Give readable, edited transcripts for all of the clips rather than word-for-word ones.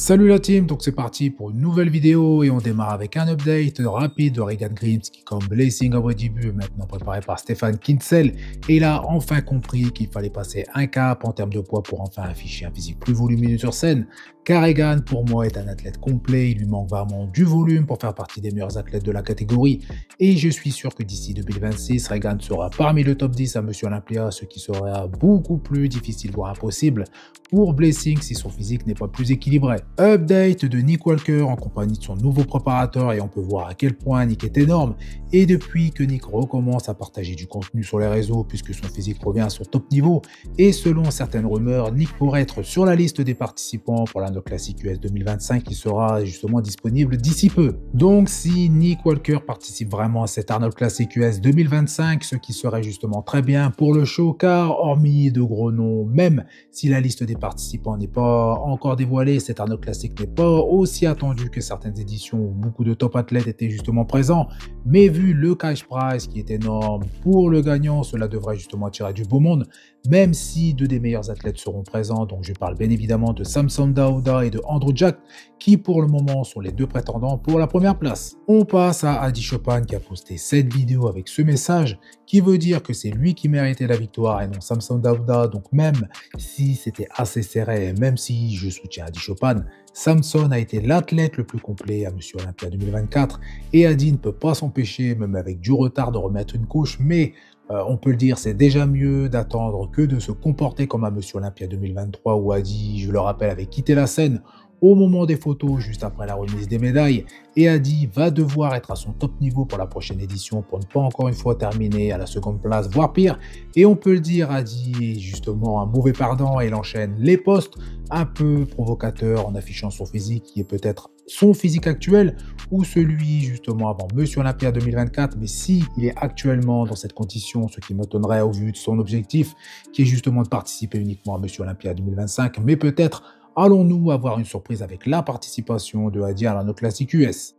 Salut la team, donc c'est parti pour une nouvelle vidéo et on démarre avec un update rapide de Regan Grimes qui comme Blessing au début, maintenant préparé par Stéphane Kinsel, et il a enfin compris qu'il fallait passer un cap en termes de poids pour enfin afficher un physique plus volumineux sur scène, car Regan pour moi est un athlète complet, il lui manque vraiment du volume pour faire partie des meilleurs athlètes de la catégorie, et je suis sûr que d'ici 2026, Regan sera parmi le top 10 à Monsieur Olympia, ce qui sera beaucoup plus difficile voire impossible pour Blessing si son physique n'est pas plus équilibré. Update de Nick Walker en compagnie de son nouveau préparateur et on peut voir à quel point Nick est énorme. Et depuis que Nick recommence à partager du contenu sur les réseaux puisque son physique revient à son top niveau, et selon certaines rumeurs, Nick pourrait être sur la liste des participants pour l'Arnold Classic US 2025 qui sera justement disponible d'ici peu. Donc si Nick Walker participe vraiment à cet Arnold Classic US 2025, ce qui serait justement très bien pour le show car hormis de gros noms, même si la liste des participants n'est pas encore dévoilée, cet Arnold Classic n'est pas aussi attendu que certaines éditions où beaucoup de top athlètes étaient justement présents, mais vu le cash prize qui est énorme pour le gagnant, cela devrait justement attirer du beau monde, même si deux des meilleurs athlètes seront présents, donc je parle bien évidemment de Samson Dauda et de Andrew Jack, qui pour le moment sont les deux prétendants pour la première place. On passe à Adi Chopin qui a posté cette vidéo avec ce message, qui veut dire que c'est lui qui méritait la victoire et non Samson Dauda, donc même si c'était assez serré, même si je soutiens Adi Chopin, Samson a été l'athlète le plus complet à Monsieur Olympia 2024 et Adi ne peut pas s'empêcher, même avec du retard, de remettre une couche, mais on peut le dire, c'est déjà mieux d'attendre que de se comporter comme à Monsieur Olympia 2023 où Adi, je le rappelle, avait quitté la scène au moment des photos juste après la remise des médailles et Adi va devoir être à son top niveau pour la prochaine édition pour ne pas encore une fois terminer à la seconde place, voire pire. Et on peut le dire, Adi est justement un mauvais perdant et il enchaîne les posts un peu provocateurs en affichant son physique qui est peut-être son physique actuel ou celui justement avant Monsieur Olympia 2024, mais si il est actuellement dans cette condition, ce qui m'étonnerait au vu de son objectif qui est justement de participer uniquement à Monsieur Olympia 2025, mais peut-être allons-nous avoir une surprise avec la participation de Adi à l'Arnold Classic US.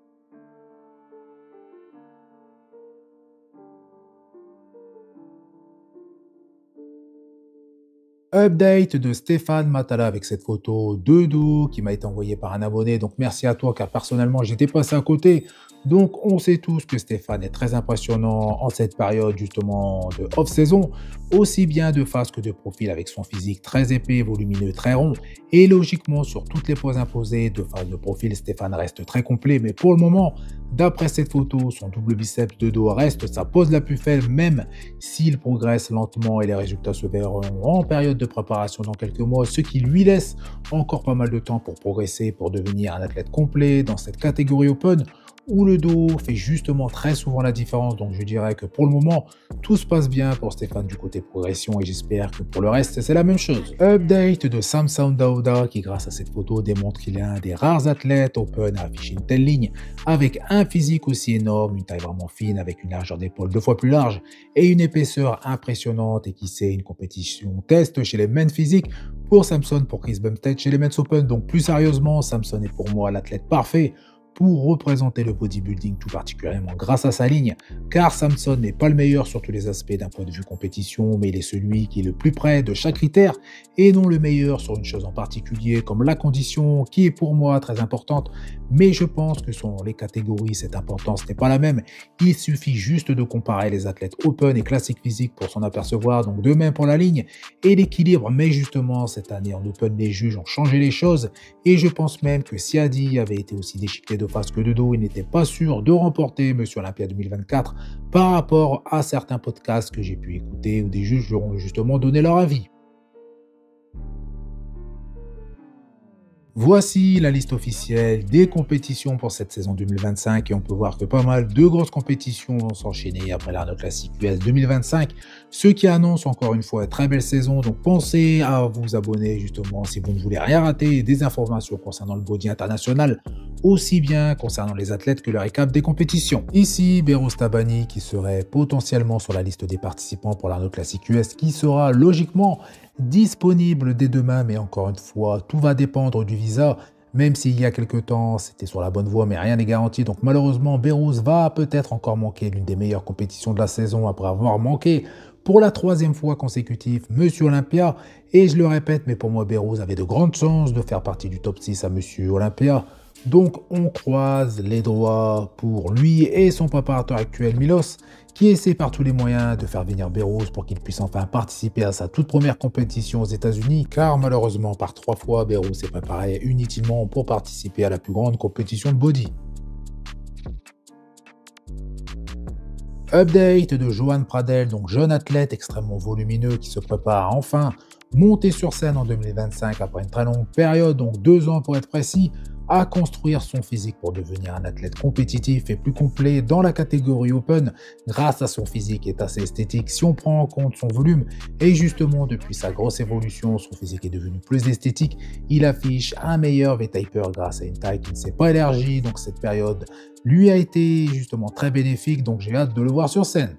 Update de Stéphane Matala avec cette photo de dos qui m'a été envoyée par un abonné. Donc merci à toi car personnellement j'étais passé à côté. Donc on sait tous que Stéphane est très impressionnant en cette période justement de off-saison, aussi bien de face que de profil avec son physique très épais, volumineux, très rond. Et logiquement sur toutes les poses imposées de face de profil, Stéphane reste très complet. Mais pour le moment, d'après cette photo, son double biceps de dos reste sa pose la plus faible, même s'il progresse lentement et les résultats se verront en période de préparation dans quelques mois, ce qui lui laisse encore pas mal de temps pour progresser, pour devenir un athlète complet dans cette catégorie open où le dos fait justement très souvent la différence. Donc je dirais que pour le moment, tout se passe bien pour Stéphane du côté progression et j'espère que pour le reste, c'est la même chose. Update de Samson Dauda qui grâce à cette photo démontre qu'il est un des rares athlètes open à afficher une telle ligne avec un physique aussi énorme, une taille vraiment fine avec une largeur d'épaule 2 fois plus large et une épaisseur impressionnante et qui sait une compétition test chez les men physiques pour Samson, pour Chris Bumstead chez les Men's Open. Donc plus sérieusement, Samson est pour moi l'athlète parfait pour représenter le bodybuilding tout particulièrement grâce à sa ligne, car Samson n'est pas le meilleur sur tous les aspects d'un point de vue compétition, mais il est celui qui est le plus près de chaque critère et non le meilleur sur une chose en particulier comme la condition qui est pour moi très importante, mais je pense que selon les catégories cette importance n'est pas la même. Il suffit juste de comparer les athlètes open et classique physique pour s'en apercevoir, donc de même pour la ligne et l'équilibre, mais justement cette année en open les juges ont changé les choses et je pense même que si Adi avait été aussi déchiqueté de face que de dos, il n'était pas sûr de remporter Monsieur Olympia 2024 par rapport à certains podcasts que j'ai pu écouter où des juges leur ont justement donné leur avis. Voici la liste officielle des compétitions pour cette saison 2025 et on peut voir que pas mal de grosses compétitions vont s'enchaîner après l'Arnold Classic US 2025, ce qui annonce encore une fois une très belle saison. Donc pensez à vous abonner justement si vous ne voulez rien rater des informations concernant le body international, aussi bien concernant les athlètes que le récap des compétitions. Ici, Beros Tabani qui serait potentiellement sur la liste des participants pour l'Arnold Classic US qui sera logiquement disponible dès demain, mais encore une fois, tout va dépendre du visa, même s'il y a quelques temps, c'était sur la bonne voie, mais rien n'est garanti. Donc malheureusement, Beros va peut-être encore manquer l'une des meilleures compétitions de la saison après avoir manqué pour la troisième fois consécutive, Monsieur Olympia. Et je le répète, mais pour moi, Berrouz avait de grandes chances de faire partie du top 6 à Monsieur Olympia. Donc on croise les doigts pour lui et son préparateur actuel Milos, qui essaie par tous les moyens de faire venir Berrouz pour qu'il puisse enfin participer à sa toute première compétition aux États-Unis, car malheureusement par 3 fois, Berrouz s'est préparé inutilement pour participer à la plus grande compétition de body. Update de Johan Pradel, donc jeune athlète extrêmement volumineux qui se prépare à enfin monter sur scène en 2025 après une très longue période, donc 2 ans pour être précis, à construire son physique pour devenir un athlète compétitif et plus complet dans la catégorie Open grâce à son physique et assez esthétique si on prend en compte son volume. Et justement, depuis sa grosse évolution, son physique est devenu plus esthétique. Il affiche un meilleur V-taper grâce à une taille qui ne s'est pas élargie, donc cette période lui a été justement très bénéfique, donc j'ai hâte de le voir sur scène.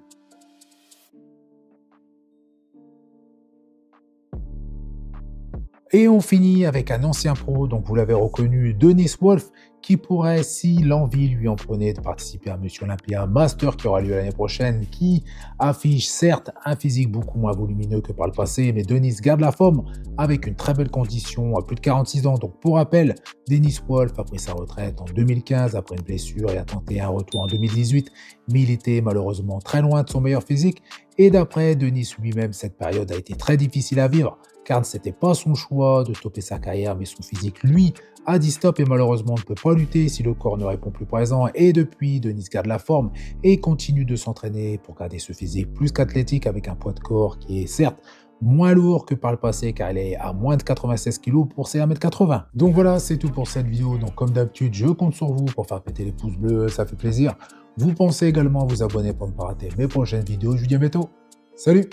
Et on finit avec un ancien pro, donc vous l'avez reconnu, Denis Wolf, qui pourrait, si l'envie lui en prenait, de participer à Monsieur Olympia Master qui aura lieu l'année prochaine, qui affiche certes un physique beaucoup moins volumineux que par le passé, mais Denis garde la forme avec une très belle condition à plus de 46 ans. Donc pour rappel, Denis Wolf a pris sa retraite en 2015 après une blessure et a tenté un retour en 2018, mais il était malheureusement très loin de son meilleur physique. Et d'après Denis lui-même, cette période a été très difficile à vivre, car ce n'était pas son choix de stopper sa carrière, mais son physique, lui, a dit stop et malheureusement ne peut pas lutter si le corps ne répond plus présent. Et depuis, Denis garde la forme et continue de s'entraîner pour garder ce physique plus qu'athlétique avec un poids de corps qui est certes moins lourd que par le passé car il est à moins de 96 kg pour ses 1m80. Donc voilà, c'est tout pour cette vidéo. Donc comme d'habitude, je compte sur vous pour faire péter les pouces bleus, ça fait plaisir. Vous pensez également à vous abonner pour ne pas rater mes prochaines vidéos. Je vous dis à bientôt. Salut!